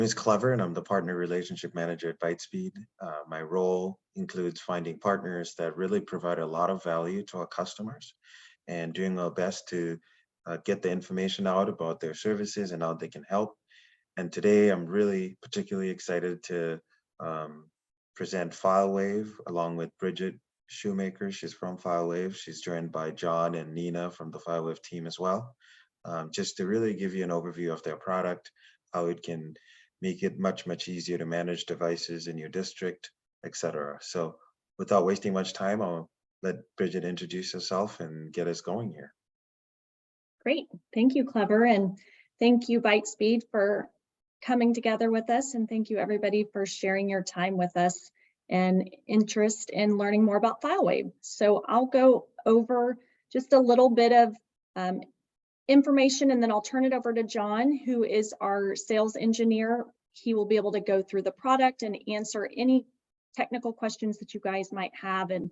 name is Clever, and I'm the Partner Relationship Manager at Bytespeed. My role includes finding partners that really provide a lot of value to our customers and doing our best to get the information out about their services and how they can help. And today I'm really particularly excited to present FileWave along with Bridget Shoemaker. She's from FileWave. She's joined by John and Nina from the FileWave team as well. Just to really give you an overview of their product, how it can make it much, much easier to manage devices in your district, etc. So without wasting much time, I'll let Bridget introduce herself and get us going here. Great, thank you, Clever, and thank you, Bytespeed, for coming together with us, and thank you everybody for sharing your time with us and interest in learning more about FileWave. So I'll go over just a little bit of information, and then I'll turn it over to John, who is our sales engineer. He will be able to go through the product and answer any technical questions that you guys might have, and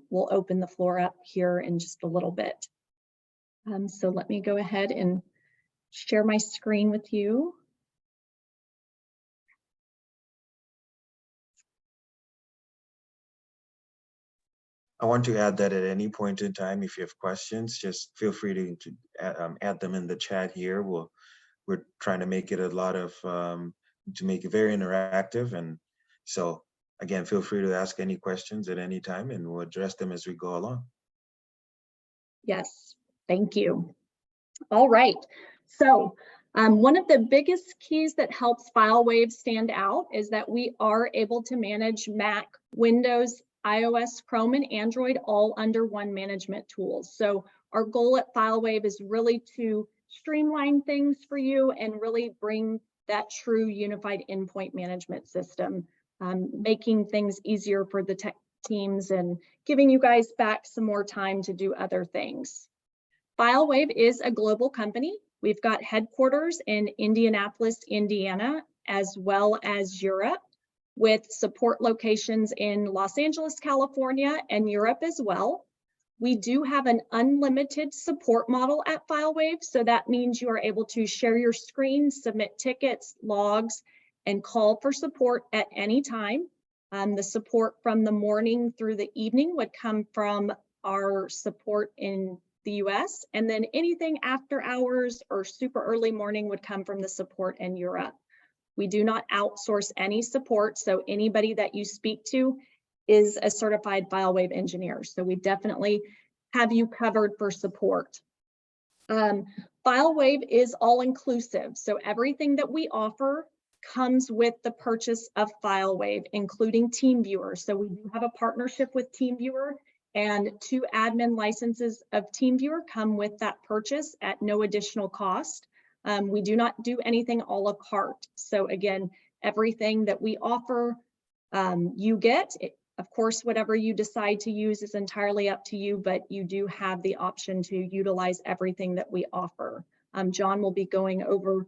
we'll open the floor up here in just a little bit. So let me go ahead and share my screen with you. I want to add that at any point in time, if you have questions, just feel free to add them in the chat here. We're trying to make it a lot of, to make it very interactive. And so again, feel free to ask any questions at any time and we'll address them as we go along. Yes, thank you. All right, so one of the biggest keys that helps FileWave stand out is that we are able to manage Mac, Windows, iOS, Chrome, and Android all under one management tool. So our goal at FileWave is really to streamline things for you and really bring that true unified endpoint management system, making things easier for the tech teams and giving you guys back some more time to do other things. FileWave is a global company. We've got headquarters in Indianapolis, Indiana, as well as Europe, with support locations in Los Angeles, California, and Europe as well. We do have an unlimited support model at FileWave, so that means you are able to share your screen, submit tickets, logs, and call for support at any time. The support from the morning through the evening would come from our support in the US, and then anything after hours or super early morning would come from the support in Europe. We do not outsource any support, so anybody that you speak to is a certified FileWave engineer. So we definitely have you covered for support. FileWave is all inclusive, so everything that we offer comes with the purchase of FileWave, including TeamViewer. So we do have a partnership with TeamViewer, and 2 admin licenses of TeamViewer come with that purchase at no additional cost. We do not do anything a la carte. So again, everything that we offer, you get. Of course, whatever you decide to use is entirely up to you, but you do have the option to utilize everything that we offer. John will be going over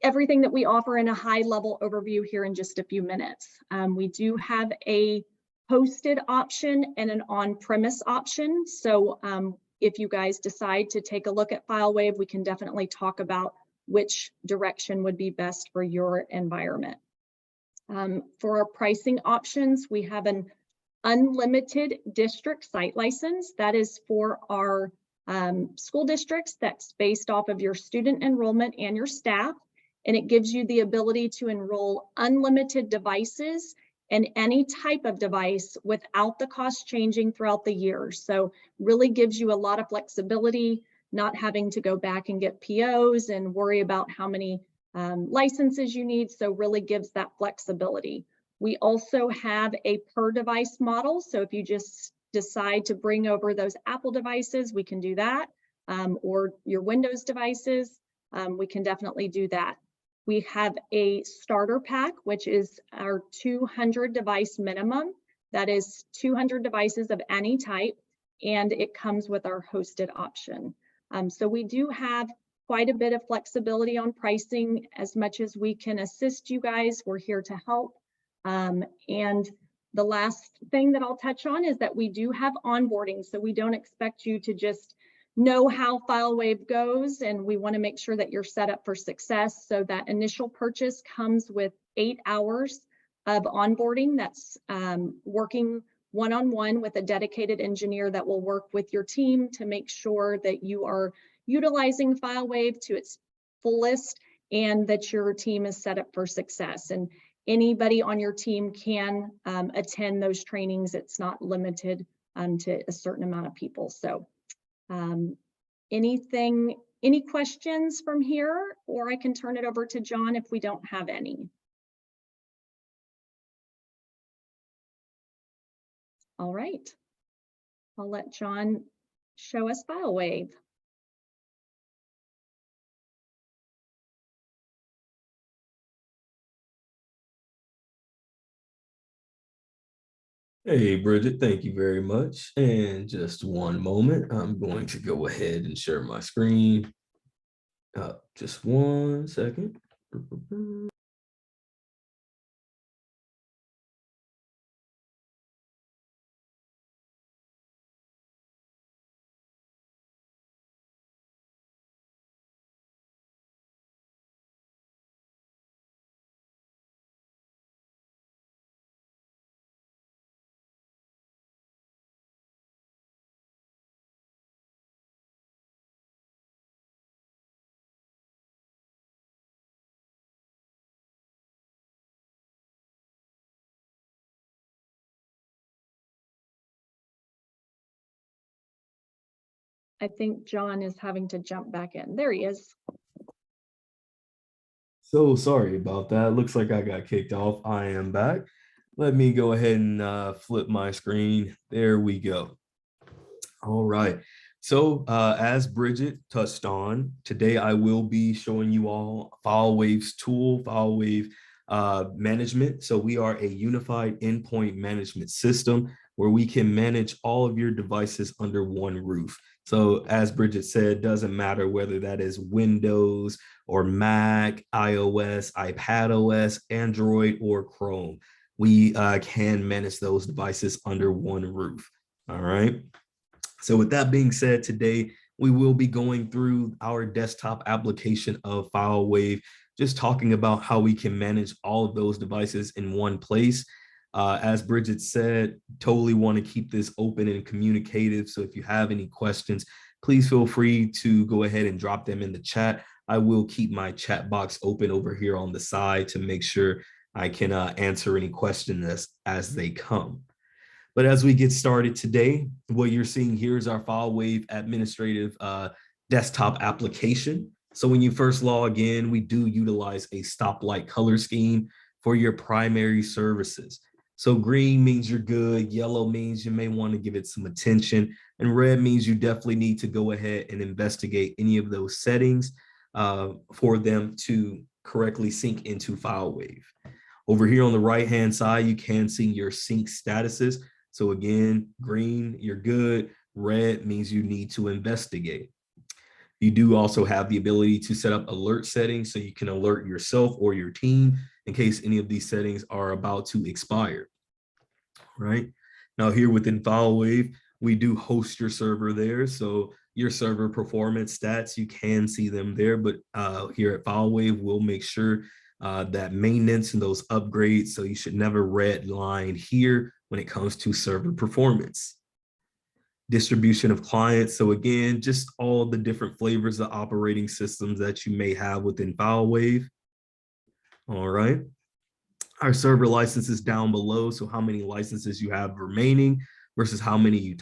everything that we offer in a high-level overview here in just a few minutes. We do have a hosted option and an on-premise option. So if you guys decide to take a look at FileWave, we can definitely talk about which direction would be best for your environment. For our pricing options, we have an unlimited district site license. That is for our school districts. That's based off of your student enrollment and your staff. And it gives you the ability to enroll unlimited devices and any type of device without the cost changing throughout the year. So really gives you a lot of flexibility, not having to go back and get POs and worry about how many licenses you need. So really gives that flexibility. We also have a per device model. So if you just decide to bring over those Apple devices, we can do that, or your Windows devices, we can definitely do that. We have a starter pack, which is our 200 device minimum. That is 200 devices of any type, and it comes with our hosted option. So we do have quite a bit of flexibility on pricing. As much as we can assist you guys, we're here to help. And the last thing that I'll touch on is that we do have onboarding. So we don't expect you to just know how FileWave goes, and we want to make sure that you're set up for success. So that initial purchase comes with 8 hours of onboarding. That's working one-on-one with a dedicated engineer that will work with your team to make sure that you are utilizing FileWave to its fullest and that your team is set up for success. And anybody on your team can attend those trainings. It's not limited to a certain amount of people. So any questions from here, or I can turn it over to John if we don't have any. All right, I'll let John show us FileWave. Hey, Bridget, thank you very much. And just one moment, I'm going to go ahead and share my screen. Just 1 second. I think John is having to jump back in. There he is. So sorry about that. Looks like I got kicked off. I am back. Let me go ahead and flip my screen. There we go. All right. So as Bridget touched on, today I will be showing you all FileWave's tool, FileWave management. So we are a unified endpoint management system where we can manage all of your devices under one roof. So as Bridget said, doesn't matter whether that is Windows or Mac, iOS, iPadOS, Android, or Chrome. We can manage those devices under one roof. All right. So with that being said, today we will be going through our desktop application of FileWave, just talking about how we can manage all of those devices in one place. As Bridget said, totally want to keep this open and communicative. So if you have any questions, please feel free to go ahead and drop them in the chat. I will keep my chat box open over here on the side to make sure I can answer any questions as they come. But as we get started today, what you're seeing here is our FileWave administrative desktop application. So when you first log in, we do utilize a stoplight color scheme for your primary services. So green means you're good, yellow means you may want to give it some attention, and red means you definitely need to go ahead and investigate any of those settings for them to correctly sync into FileWave. Over here on the right-hand side, you can see your sync statuses. So again, green, you're good. Red means you need to investigate. You do also have the ability to set up alert settings so you can alert yourself or your team in case any of these settings are about to expire. Right now, here within FileWave, we do host your server there. So your server performance stats, you can see them there. But here at FileWave, we'll make sure that maintenance and those upgrades. So you should never redline here when it comes to server performance. Distribution of clients. So again, just all the different flavors of operating systems that you may have within FileWave. All right. Our server licenses down below. So how many licenses you have remaining versus how many you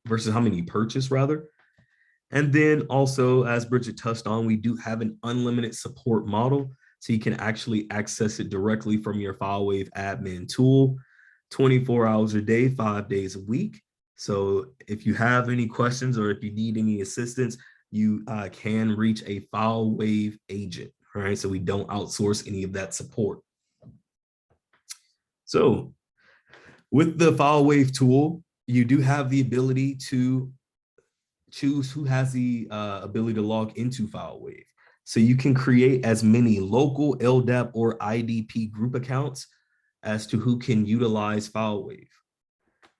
versus how many you purchase rather. And then also, as Bridget touched on, we do have an unlimited support model. So you can actually access it directly from your FileWave admin tool, 24 hours a day, 5 days a week. So if you have any questions or if you need any assistance, you can reach a FileWave agent. All right, so we don't outsource any of that support. So with the FileWave tool, you do have the ability to choose who has the ability to log into FileWave. So you can create as many local LDAP or IDP group accounts as to who can utilize FileWave.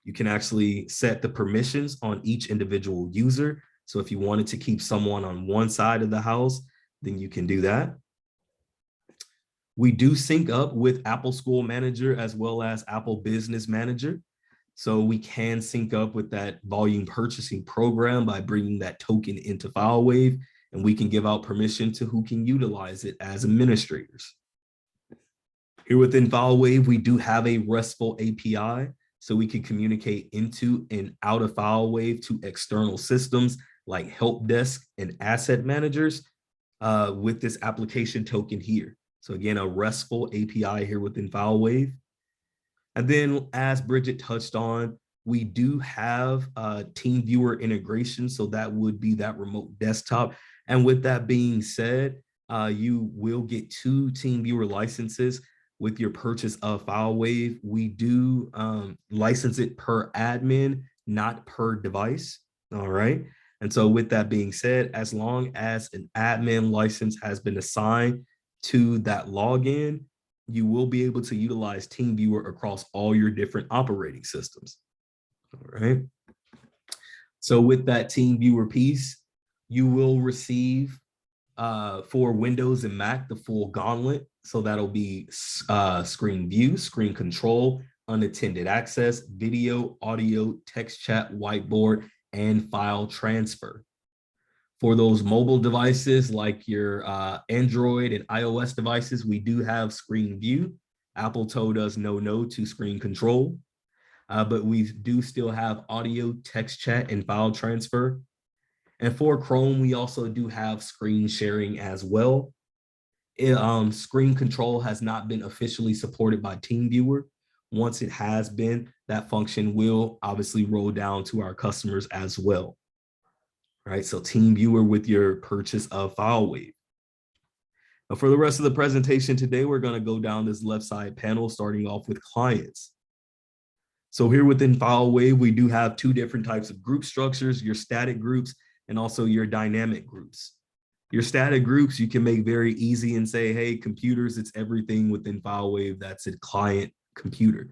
You can actually set the permissions on each individual user. So if you wanted to keep someone on one side of the house, then you can do that. We do sync up with Apple School Manager as well as Apple Business Manager. So we can sync up with that volume purchasing program by bringing that token into FileWave, and we can give out permission to who can utilize it as administrators. Here within FileWave, we do have a RESTful API, so we can communicate into and out of FileWave to external systems like help desk and asset managers with this application token here. So again, a RESTful API here within FileWave. And then as Bridget touched on, we do have TeamViewer integration. So that would be that remote desktop. And with that being said, you will get 2 TeamViewer licenses with your purchase of FileWave. We do license it per admin, not per device. All right. And so with that being said, as long as an admin license has been assigned to that login, you will be able to utilize TeamViewer across all your different operating systems. All right. So with that TeamViewer piece, you will receive for Windows and Mac the full gauntlet. So that'll be screen view, screen control, unattended access, video, audio, text chat, whiteboard, and file transfer. For those mobile devices like your Android and iOS devices, we do have screen view. Apple told us no to screen control, but we do still have audio, text chat, and file transfer. And for Chrome, we also do have screen sharing as well. Screen control has not been officially supported by TeamViewer. Once it has been, that function will obviously roll down to our customers as well. Right, so TeamViewer with your purchase of FileWave. Now for the rest of the presentation today, we're going to go down this left side panel, starting off with clients. So here within FileWave, we do have 2 different types of group structures, your static groups and also your dynamic groups. Your static groups, you can make very easy and say, hey, computers, it's everything within FileWave that's a client computer.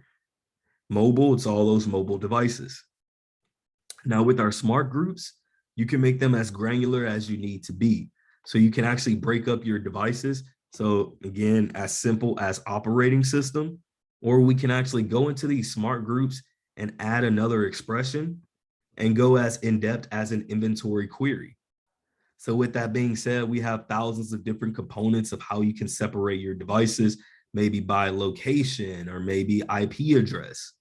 Mobile, it's all those mobile devices. Now with our smart groups, you can make them as granular as you need to be. So you can actually break up your devices. So again, as simple as operating system, or we can actually go into these smart groups and add another expression and go as in-depth as an inventory query. So with that being said, we have thousands of different components of how you can separate your devices, maybe by location or maybe IP address.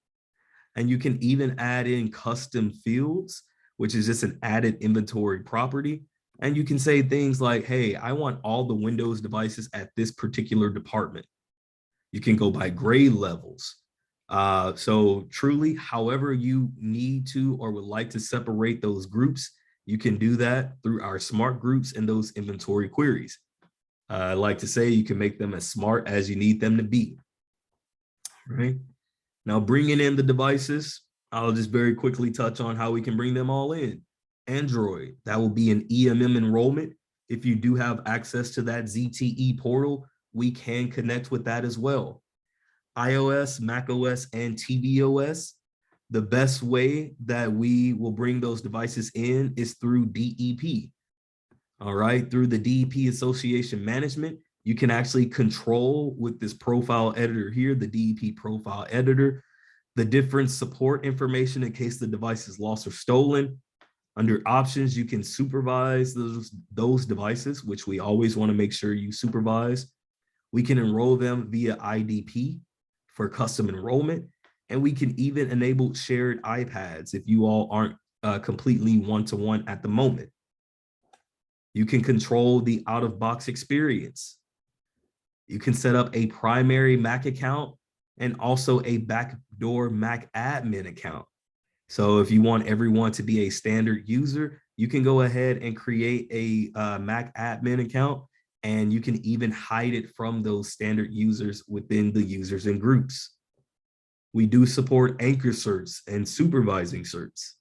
And you can even add in custom fields, which is just an added inventory property. And you can say things like, hey, I want all the Windows devices at this particular department. You can go by grade levels. So truly, however you need to or would like to separate those groups, you can do that through our smart groups and those inventory queries. I like to say you can make them as smart as you need them to be. Right? Now, bringing in the devices, I'll just very quickly touch on how we can bring them all in. Android, that will be an EMM enrollment. If you do have access to that ZTE portal, we can connect with that as well. iOS, macOS, and tvOS, the best way that we will bring those devices in is through DEP. All right, through the DEP Association Management, you can actually control with this profile editor here, the DEP profile editor, the different support information in case the device is lost or stolen. Under options, you can supervise those devices, which we always want to make sure you supervise. We can enroll them via IDP for custom enrollment, and we can even enable shared iPads if you all aren't completely one-to-one at the moment. You can control the out-of-box experience. You can set up a primary Mac account and also a backdoor Mac admin account. So if you want everyone to be a standard user, you can go ahead and create a Mac admin account, and you can even hide it from those standard users within the users and groups. We do support anchor certs and supervising certs.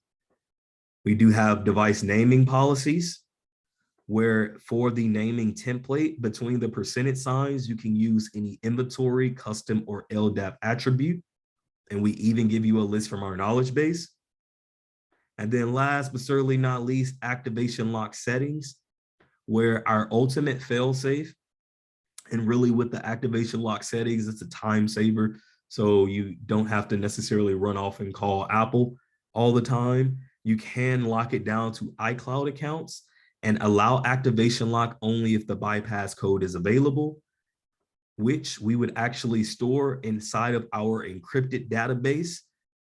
We do have device naming policies, where for the naming template between the percentage signs, you can use any inventory, custom, or LDAP attribute. And we even give you a list from our knowledge base. And then last but certainly not least, activation lock settings, where our ultimate fail-safe, and really with the activation lock settings, it's a time saver. So you don't have to necessarily run off and call Apple all the time. You can lock it down to iCloud accounts and allow activation lock only if the bypass code is available, which we would actually store inside of our encrypted database.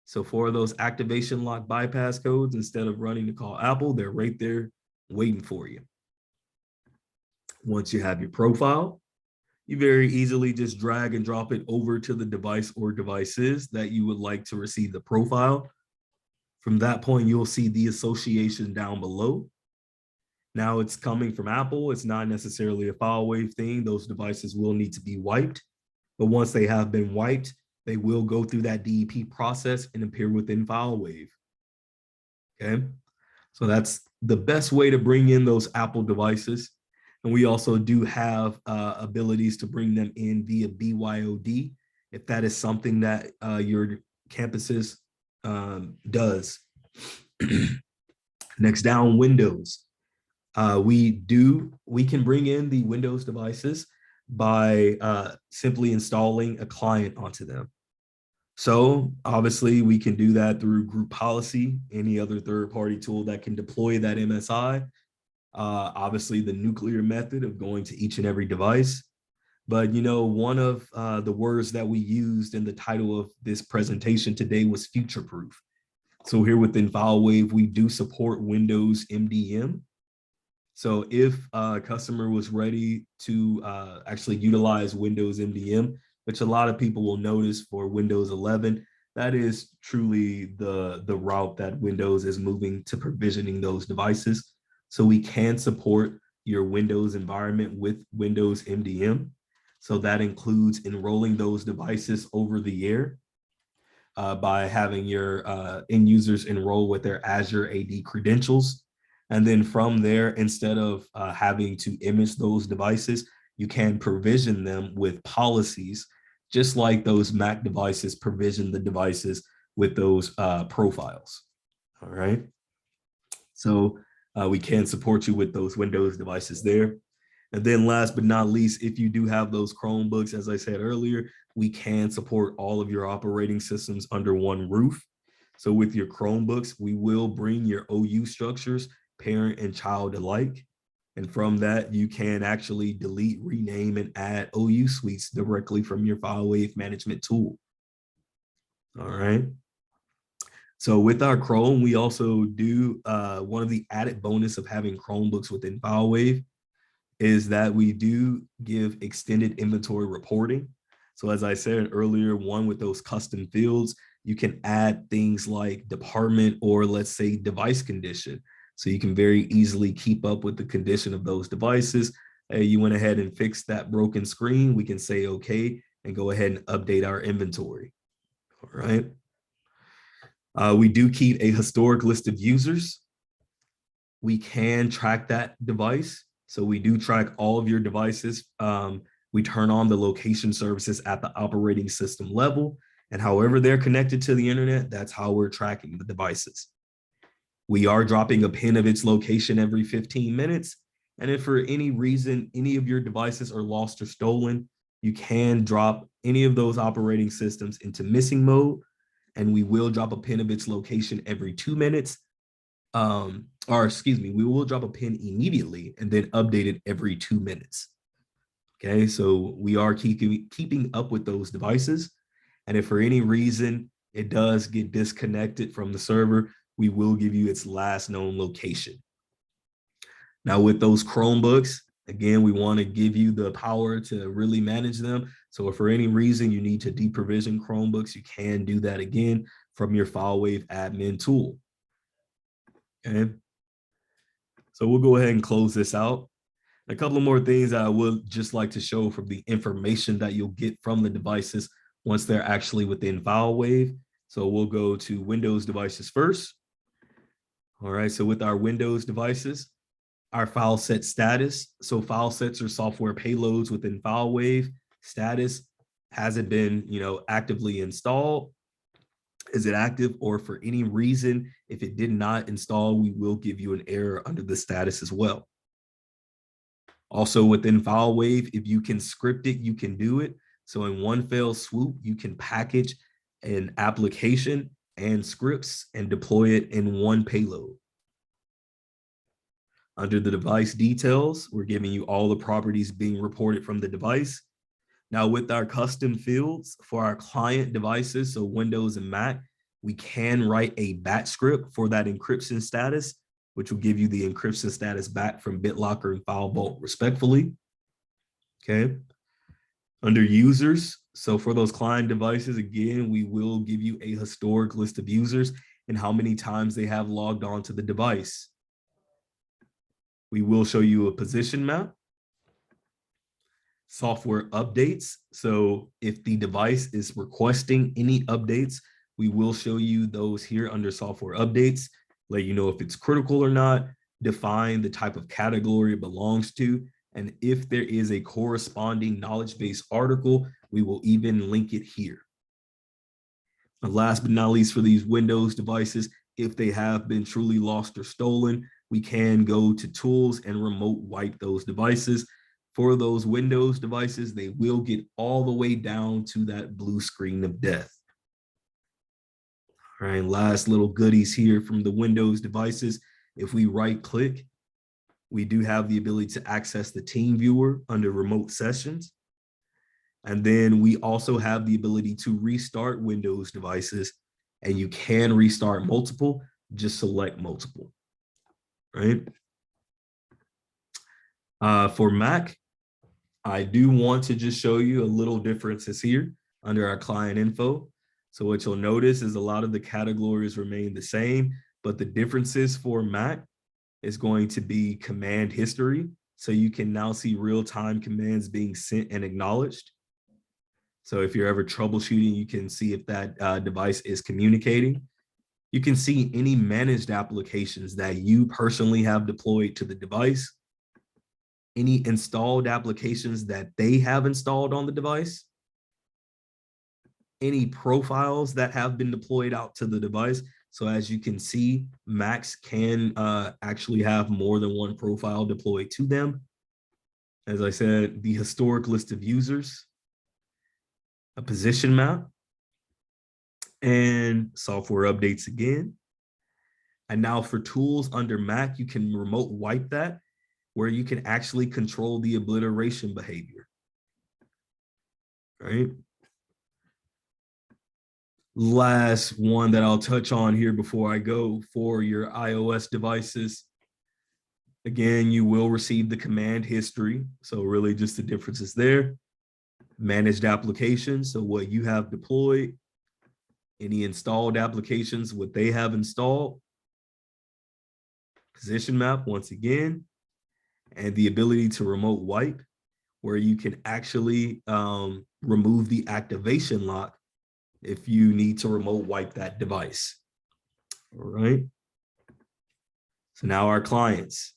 So for those activation lock bypass codes, instead of running to call Apple, they're right there waiting for you. Once you have your profile, you very easily just drag and drop it over to the device or devices that you would like to receive the profile. From that point, you'll see the association down below. Now it's coming from Apple. It's not necessarily a FileWave thing. Those devices will need to be wiped. But once they have been wiped, they will go through that DEP process and appear within FileWave. Okay, so that's the best way to bring in those Apple devices. And we also do have abilities to bring them in via BYOD, if that is something that your campuses does. Next down, Windows. We can bring in the Windows devices by simply installing a client onto them. So obviously we can do that through group policy, any other third-party tool that can deploy that MSI. Obviously the nuclear method of going to each and every device. But you know, one of the words that we used in the title of this presentation today was future-proof. So here within FileWave, we do support Windows MDM. So if a customer was ready to actually utilize Windows MDM, which a lot of people will notice for Windows 11, that is truly the route that Windows is moving to provisioning those devices. So we can support your Windows environment with Windows MDM. So that includes enrolling those devices over the air by having your end users enroll with their Azure AD credentials. And then from there, instead of having to image those devices, you can provision them with policies, just like those Mac devices provision the devices with those profiles. All right. So we can support you with those Windows devices there. And then last but not least, if you do have those Chromebooks, as I said earlier, we can support all of your operating systems under one roof. So with your Chromebooks, we will bring your OU structures, parent and child alike. And from that, you can actually delete, rename, and add OU suites directly from your FileWave management tool. All right. So with our Chrome, we also do one of the added bonus of having Chromebooks within FileWave is that we do give extended inventory reporting. So as I said earlier, one with those custom fields, you can add things like department or let's say device condition. So you can very easily keep up with the condition of those devices. Hey, you went ahead and fixed that broken screen. We can say, okay, and go ahead and update our inventory. All right. We do keep a historic list of users. We can track that device. So we do track all of your devices. We turn on the location services at the operating system level. And however they're connected to the internet, that's how we're tracking the devices. We are dropping a pin of its location every 15 minutes. And if for any reason, any of your devices are lost or stolen, you can drop any of those operating systems into missing mode. And we will drop a pin of its location every 2 minutes. We will drop a pin immediately and then update it every 2 minutes. Okay, so we are keeping up with those devices. And if for any reason it does get disconnected from the server, we will give you its last known location. Now with those Chromebooks, again, we want to give you the power to really manage them. So if for any reason you need to deprovision Chromebooks, you can do that again from your FileWave admin tool. Okay, so we'll go ahead and close this out. A couple of more things I would just like to show from the information that you'll get from the devices once they're actually within FileWave. So we'll go to Windows devices first. All right, so with our Windows devices, our file set status. So file sets are software payloads within FileWave. Status, has it been, actively installed? Is it active? Or for any reason, if it did not install, we will give you an error under the status as well. Also within FileWave, if you can script it, you can do it. So in one fell swoop, you can package an application and scripts and deploy it in one payload. Under the device details, we're giving you all the properties being reported from the device. Now with our custom fields for our client devices, so Windows and Mac, we can write a batch script for that encryption status, which will give you the encryption status back from BitLocker and FileVault respectively. Okay. Under users, so for those client devices, again, we will give you a historic list of users and how many times they have logged on to the device. We will show you a position map. Software updates. So if the device is requesting any updates, we will show you those here under software updates, let you know if it's critical or not, define the type of category it belongs to, and if there is a corresponding knowledge base article, we will even link it here. And last but not least, for these Windows devices, if they have been truly lost or stolen, we can go to tools and remote wipe those devices. For those Windows devices, they will get all the way down to that blue screen of death. All right, last little goodies here from the Windows devices. If we right click, we do have the ability to access the team viewer under remote sessions. And then we also have the ability to restart Windows devices, and you can restart multiple, just select multiple, right? For Mac, I do want to just show you a little differences here under our client info. So what you'll notice is a lot of the categories remain the same, but the differences for Mac is going to be command history. So you can now see real-time commands being sent and acknowledged. So if you're ever troubleshooting, you can see if that device is communicating. You can see any managed applications that you personally have deployed to the device, any installed applications that they have installed on the device, any profiles that have been deployed out to the device. So as you can see, Macs can actually have more than one profile deployed to them. As I said, the historic list of users, a position map, and software updates again. And now for tools under Mac, you can remote wipe that, where you can actually control the obliteration behavior, right? Last one that I'll touch on here before I go, for your iOS devices, again, you will receive the command history. So really just the differences there. Managed applications, so what you have deployed, any installed applications, what they have installed. Position map once again, and the ability to remote wipe, where you can actually remove the activation lock if you need to remote wipe that device. All right. So now our clients.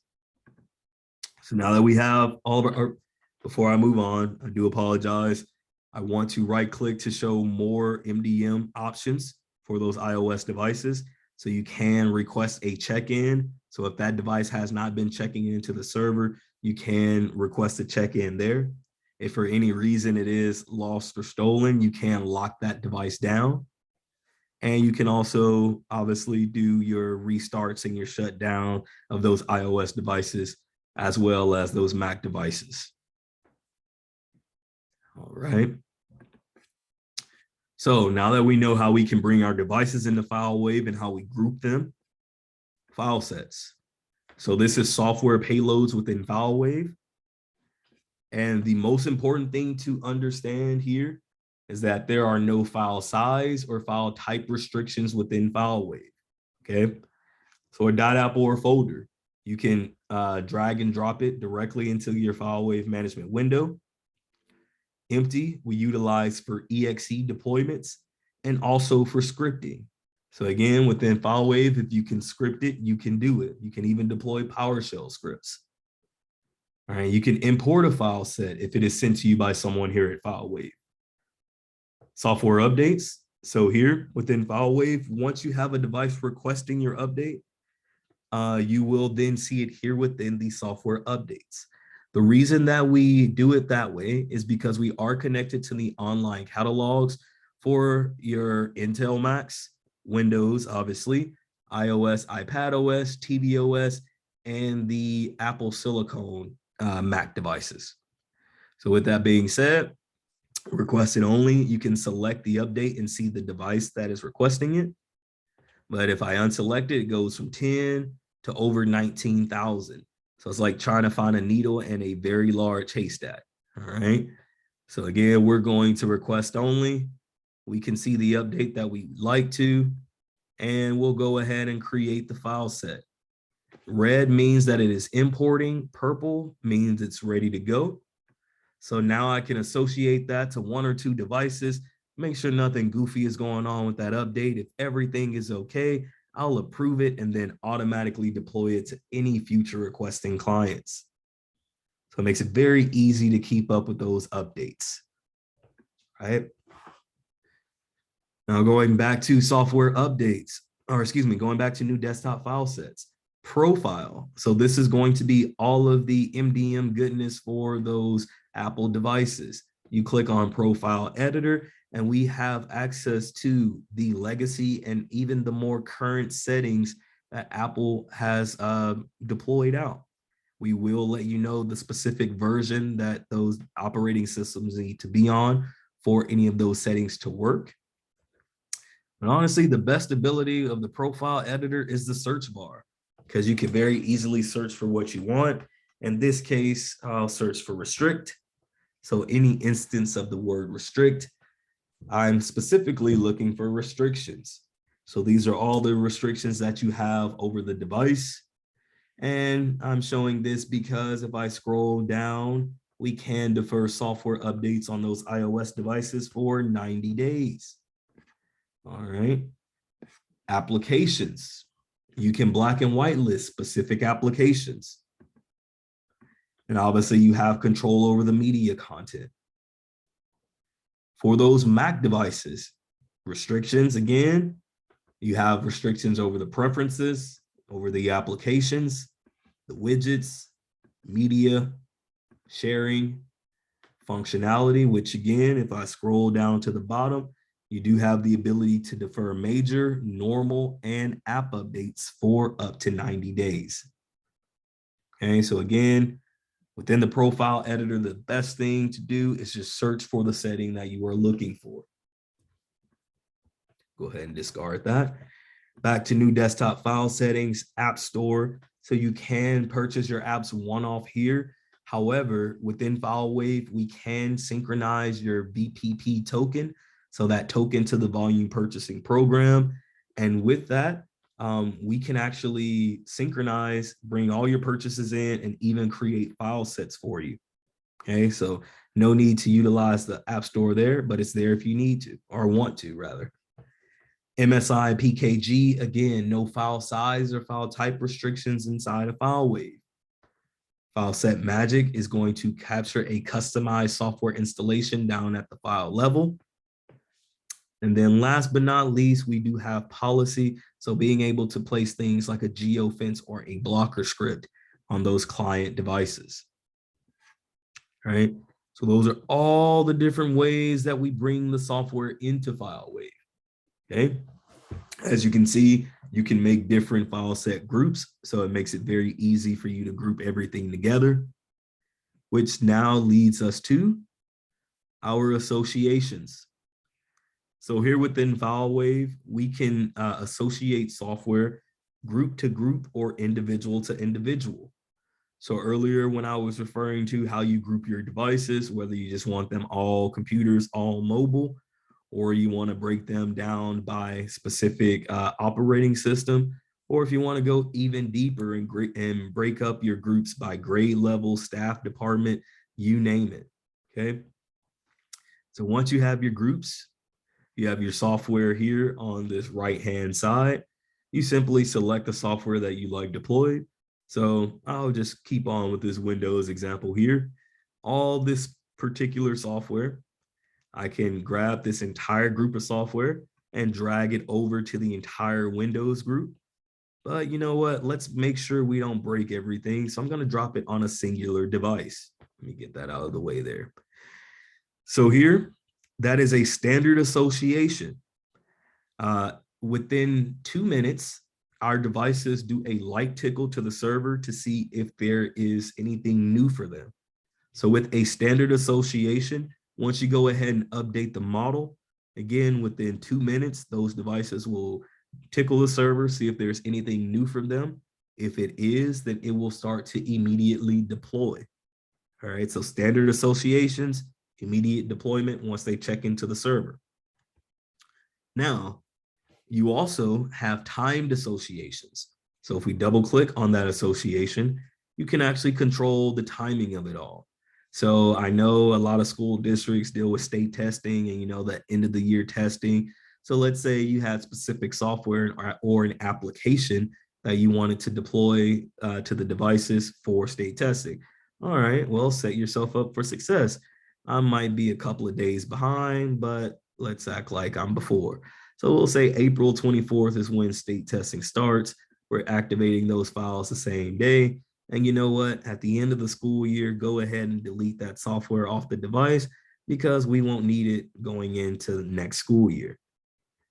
So now that we have all of our, before I move on, I do apologize. I want to right click to show more MDM options for those iOS devices. So you can request a check-in. So if that device has not been checking into the server, you can request a check-in there. If for any reason it is lost or stolen, you can lock that device down. And you can also obviously do your restarts and your shutdown of those iOS devices, as well as those Mac devices. All right. So now that we know how we can bring our devices into FileWave and how we group them, file sets. So this is software payloads within FileWave. And the most important thing to understand here is that there are no file size or file type restrictions within FileWave. Okay. So a .apple or folder, you can drag and drop it directly into your FileWave management window. Empty, we utilize for exe deployments and also for scripting. So again, within FileWave, if you can script it, you can do it. You can even deploy PowerShell scripts. All right, you can import a file set if it is sent to you by someone here at FileWave. Software updates, So here within FileWave, once you have a device requesting your update, you will then see it here within the software updates. The reason that we do it that way is because we are connected to the online catalogs for your Intel Macs, Windows, obviously, iOS, iPadOS, tvOS, and the Apple Silicon Mac devices. So with that being said, requested only, you can select the update and see the device that is requesting it. But if I unselect it, it goes from 10 to over 19,000. So it's like trying to find a needle in a very large haystack. All right. So again, we're going to request only. We can see the update that we'd like to, and we'll go ahead and create the file set. Red means that it is importing. Purple means it's ready to go. So now I can associate that to 1 or 2 devices, make sure nothing goofy is going on with that update. If everything is okay, I'll approve it and then automatically deploy it to any future requesting clients. So it makes it very easy to keep up with those updates, right? Now going back to software updates, or excuse me, going back to new desktop file sets. Profile. So this is going to be all of the MDM goodness for those Apple devices. You click on Profile Editor, and we have access to the legacy and even the more current settings that Apple has deployed out. We will let you know the specific version that those operating systems need to be on for any of those settings to work. And honestly, the best ability of the Profile Editor is the search bar, because you can very easily search for what you want. In this case, I'll search for restrict. So any instance of the word restrict, I'm specifically looking for restrictions. So these are all the restrictions that you have over the device. And I'm showing this because if I scroll down, we can defer software updates on those iOS devices for 90 days. All right. Applications. You can black and white list specific applications. And obviously you have control over the media content. For those Mac devices, restrictions, again, you have restrictions over the preferences, over the applications, the widgets, media, sharing, functionality, which again, if I scroll down to the bottom, you do have the ability to defer major, normal, and app updates for up to 90 days. Okay, so again, within the profile editor, the best thing to do is just search for the setting that you are looking for. Go ahead and discard that. Back to new desktop file settings, App Store. So you can purchase your apps one-off here. However, within FileWave, we can synchronize your VPP token, so that token to the volume purchasing program. And with that, we can actually synchronize, bring all your purchases in, and even create file sets for you. Okay, so no need to utilize the App Store there, but it's there if you need to, or want to rather. MSI PKG, again, no file size or file type restrictions inside of FileWave. File set magic is going to capture a customized software installation down at the file level. And then last but not least, we do have policy. So being able to place things like a geofence or a blocker script on those client devices. Right? So those are all the different ways that we bring the software into FileWave. Okay. As you can see, you can make different file set groups. So it makes it very easy for you to group everything together, which now leads us to our associations. So here within FileWave, we can associate software group to group or individual to individual. So earlier when I was referring to how you group your devices, whether you just want them all computers, all mobile, or you want to break them down by specific operating system, or if you want to go even deeper and break up your groups by grade level, staff department, you name it, okay? So once you have your groups, you have your software here on this right-hand side. You simply select the software that you like deployed. So I'll just keep on with this Windows example here. All this particular software, I can grab this entire group of software and drag it over to the entire Windows group. But you know what? Let's make sure we don't break everything. So I'm going to drop it on a singular device. Let me get that out of the way there. So here, that is a standard association. Within 2 minutes, our devices do a light tickle to the server to see if there is anything new for them. So with a standard association, once you go ahead and update the model, again, within 2 minutes, those devices will tickle the server, see if there's anything new from them. If it is, then it will start to immediately deploy. All right, so standard associations, immediate deployment once they check into the server. Now, you also have timed associations. So if we double click on that association, you can actually control the timing of it all. So I know a lot of school districts deal with state testing and, you know, the end of the year testing. So let's say you had specific software or an application that you wanted to deploy to the devices for state testing. All right, well, set yourself up for success. I might be a couple of days behind, but let's act like I'm before. So we'll say April 24th is when state testing starts. We're activating those files the same day. And you know what? At the end of the school year, go ahead and delete that software off the device because we won't need it going into the next school year.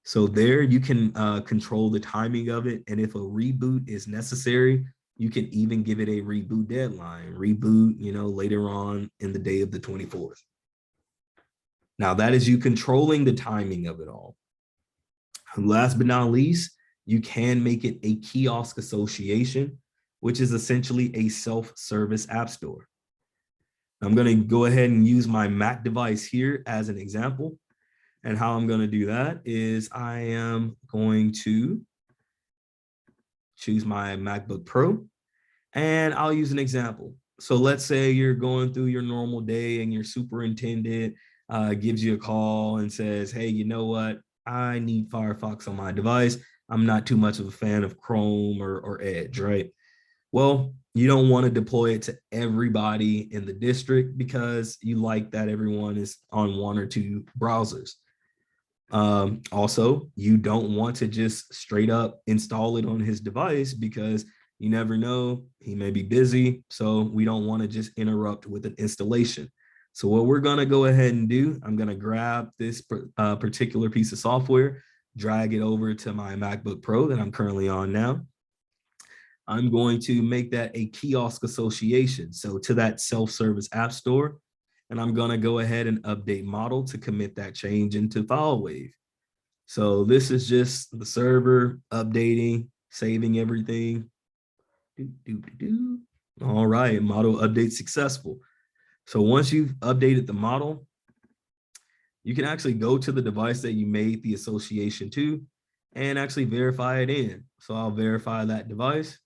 So there you can control the timing of it. And if a reboot is necessary, you can even give it a reboot deadline. Reboot, you know, later on in the day of the 24th. Now that is you controlling the timing of it all. Last but not least, you can make it a kiosk association, which is essentially a self-service app store. I'm going to go ahead and use my Mac device here as an example. And how I'm going to do that is I am going to choose my MacBook Pro, and I'll use an example. So let's say you're going through your normal day and your superintendent gives you a call and says, hey, you know what? I need Firefox on my device. I'm not too much of a fan of Chrome or Edge, right? Well, you don't want to deploy it to everybody in the district because you like that everyone is on one or two browsers. Also, you don't want to just straight up install it on his device because you never know, he may be busy. So we don't want to just interrupt with an installation. So what we're going to go ahead and do, I'm going to grab this particular piece of software, drag it over to my MacBook Pro that I'm currently on now. I'm going to make that a kiosk association. So to that self-service app store, and I'm going to go ahead and update model to commit that change into FileWave. So this is just the server updating, saving everything. All right, model update successful. So once you've updated the model, you can actually go to the device that you made the association to and actually verify it in. So I'll verify that device,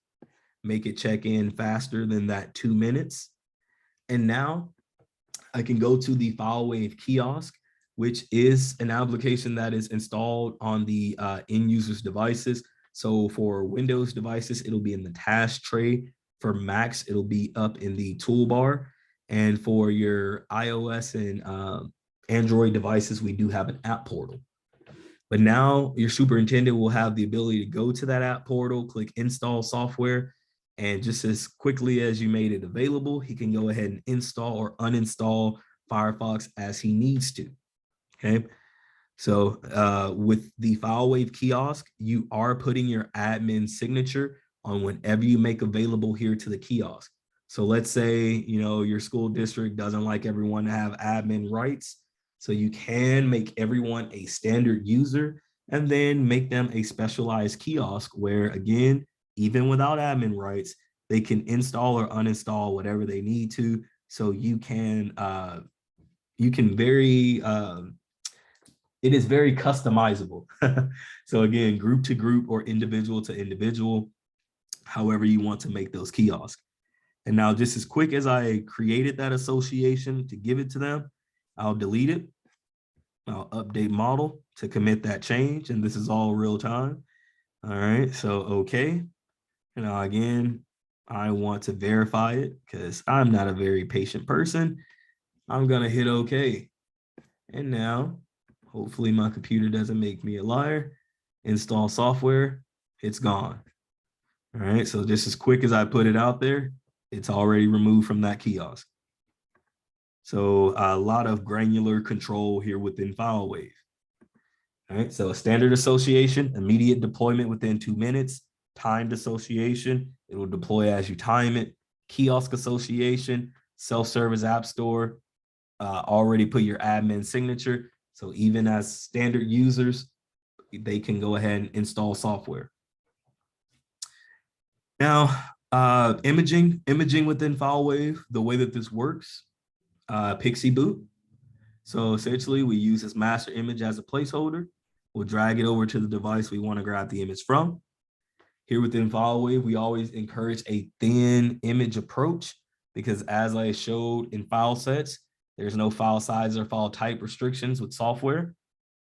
make it check in faster than that 2 minutes. And now I can go to the FileWave kiosk, which is an application that is installed on the end user's devices. So for Windows devices, it'll be in the task tray. For Macs, it'll be up in the toolbar. And for your iOS and Android devices, we do have an app portal. But now your superintendent will have the ability to go to that app portal, click install software, and just as quickly as you made it available, he can go ahead and install or uninstall Firefox as he needs to. Okay. So with the FileWave kiosk, you are putting your admin signature on whenever you make available here to the kiosk. So let's say, you know, your school district doesn't like everyone to have admin rights. So you can make everyone a standard user and then make them a specialized kiosk where, again, even without admin rights, they can install or uninstall whatever they need to. So you can it is very customizable. So again, group to group or individual to individual, however you want to make those kiosks. And now just as quick as I created that association to give it to them, I'll delete it. I'll update model to commit that change. And this is all real time. All right, so okay. And now again, I want to verify it because I'm not a very patient person. I'm gonna hit okay. And now, Hopefully my computer doesn't make me a liar. Install software, it's gone. All right, so just as quick as I put it out there, it's already removed from that kiosk. So a lot of granular control here within FileWave. All right, so a standard association, immediate deployment within 2 minutes. Timed association, it will deploy as you time it. Kiosk association, self-service app store, already put your admin signature. So even as standard users, they can go ahead and install software. Now, imaging within FileWave, the way that this works, Pixie boot. So essentially we use this master image as a placeholder. We'll drag it over to the device we want to grab the image from. Here within FileWave, we always encourage a thin image approach because as I showed in file sets, there's no file size or file type restrictions with software.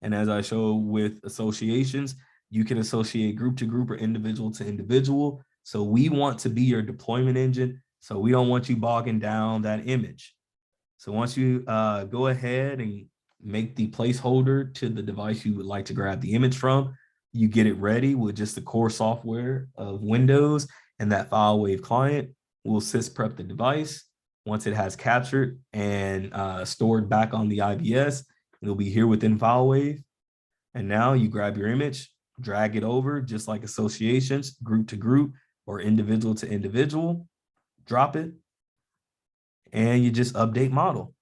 And as I show with associations, you can associate group to group or individual to individual. So we want to be your deployment engine. So we don't want you bogging down that image. So once you go ahead and make the placeholder to the device you would like to grab the image from, you get it ready with just the core software of Windows and that FileWave client will sys prep the device. Once it has captured and stored back on the IBS, it'll be here within FileWave. And now you grab your image, drag it over just like associations, group to group or individual to individual, drop it, and you just update model.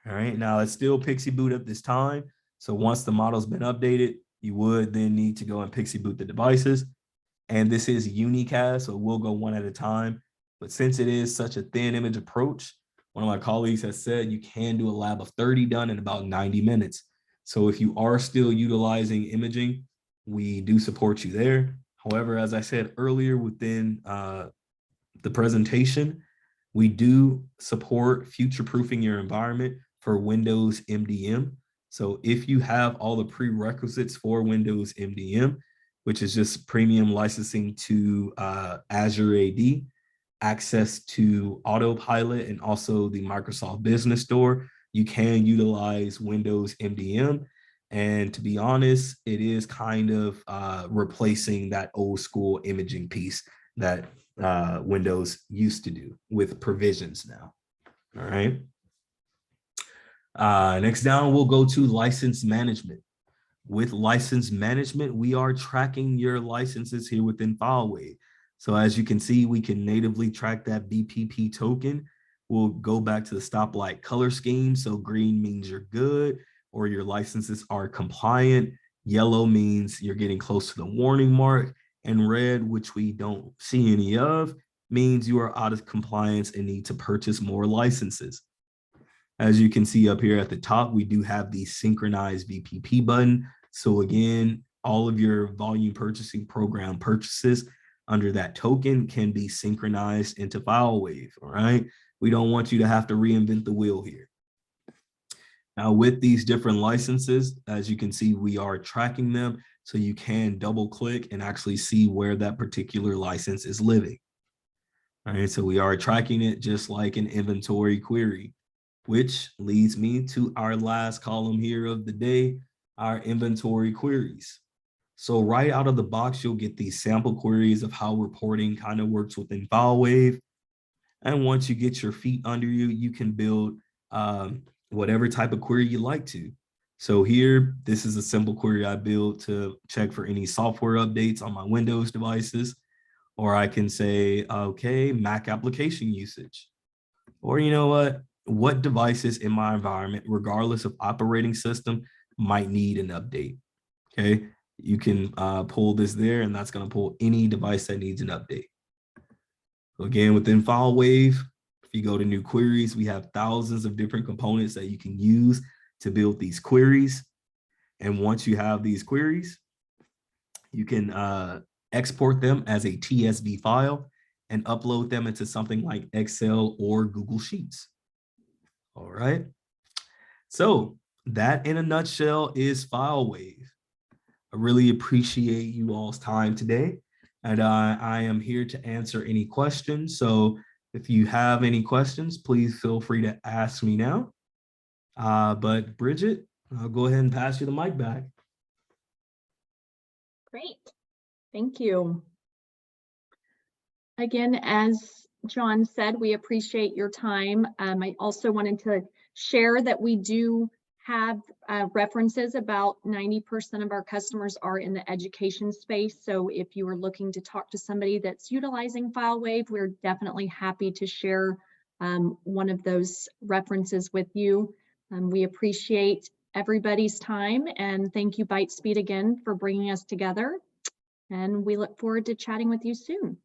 All right, now it's still Pixie boot at this time. So once the model's been updated, you would then need to go and Pixie boot the devices. And this is unicast, so we'll go one at a time. But since it is such a thin image approach, one of my colleagues has said you can do a lab of 30 done in about 90 minutes. So if you are still utilizing imaging, we do support you there. However, as I said earlier within the presentation, we do support future-proofing your environment for Windows MDM. So if you have all the prerequisites for Windows MDM, which is just premium licensing to Azure AD, access to Autopilot, and also the Microsoft Business Store, you can utilize Windows MDM. And to be honest, it is kind of replacing that old school imaging piece that Windows used to do with provisions now. All right. Next down, we'll go to license management. With license management, we are tracking your licenses here within FileWave. So as you can see, we can natively track that BPP token. We'll go back to the stoplight color scheme. So green means you're good or your licenses are compliant. Yellow means you're getting close to the warning mark. And red, which we don't see any of, means you are out of compliance and need to purchase more licenses. As you can see up here at the top, we do have the synchronized VPP button. So again, all of your volume purchasing program purchases under that token can be synchronized into FileWave, all right? We don't want you to have to reinvent the wheel here. Now with these different licenses, as you can see, we are tracking them. So you can double click and actually see where that particular license is living. All right, so we are tracking it just like an inventory query, which leads me to our last column here of the day, our inventory queries. So right out of the box, you'll get these sample queries of how reporting kind of works within FileWave. And once you get your feet under you, you can build whatever type of query you like to. So here, this is a simple query I built to check for any software updates on my Windows devices. Or I can say, okay, Mac application usage. Or you know what devices in my environment, regardless of operating system, might need an update, okay? You can pull this there and that's gonna pull any device that needs an update. So again, within FileWave, if you go to new queries, we have thousands of different components that you can use to build these queries. And once you have these queries, you can export them as a TSV file and upload them into something like Excel or Google Sheets. All right. So that in a nutshell is FileWave. I really appreciate you all's time today. And I am here to answer any questions. So if you have any questions, please feel free to ask me now. But Bridget, I'll go ahead and pass you the mic back. Great. Thank you. Again, as John said, we appreciate your time. I also wanted to share that we do have references. About 90% of our customers are in the education space. So if you are looking to talk to somebody that's utilizing FileWave, we're definitely happy to share one of those references with you. We appreciate everybody's time, and thank you, Bytespeed, again for bringing us together. And we look forward to chatting with you soon.